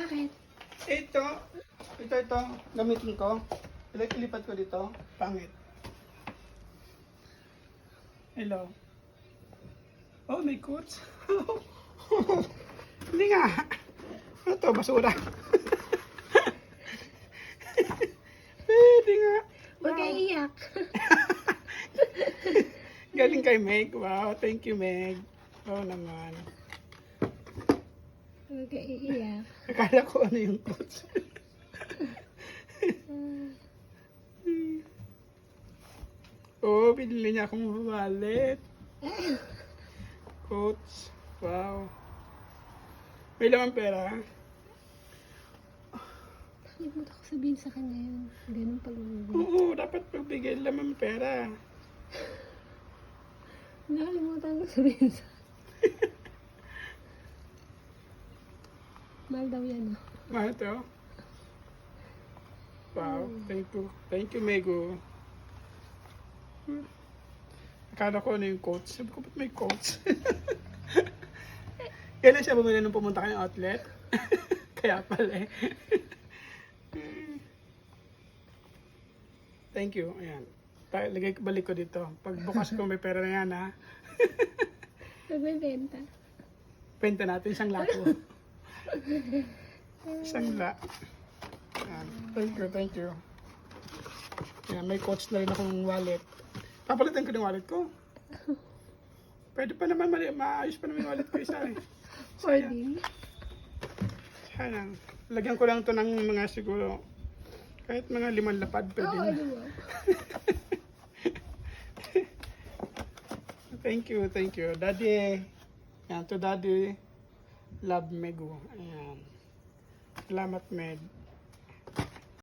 Bakit? Ito. Gamitin ko. Ilipat ko dito. Pangit. Hello. Oh, may coats. Hindi nga. Ano to? Basura. Hindi nga. Huwag kayo iyak. Galing kay Meg. Wow, thank you, Meg. Oo naman. Huwag kayo iyak. Akala ko ano yung coats. Oh, binili niya akong wallet. Coats. Wow. May laman pera. Bakit mo ako sabihin sa kanya yun? Ganun pag Oo, dapat pagbigay laman pera. nakalimutan ko sabihin sa mahal daw yan. Mahal to. Wow, thank you. Thank you, Mego. Akala ko ano yung coats. Sabi ko, ba't may coats? Kailan siya bumili nung pumunta kayong outlet? Kaya pala eh. Thank you. Ayan. Balik ko dito. Pagbukas ko may pera na yan ha. Nagbebenta. Penta natin isang lako. Isang la. Ayan. Thank you. Ayan, may coach na rin akong wallet. Papalitan ko ng wallet ko. Pwede pa naman, maayos pa naman yung wallet ko isa eh. Hoarding. Sayang. Lagyan ko lang to ng mga siguro, kahit mga 5 lapad pwede Oo, na. ano mo? Thank you. Daddy. Yan, to Daddy. Love Mego. Ayan. Salamat, Meg.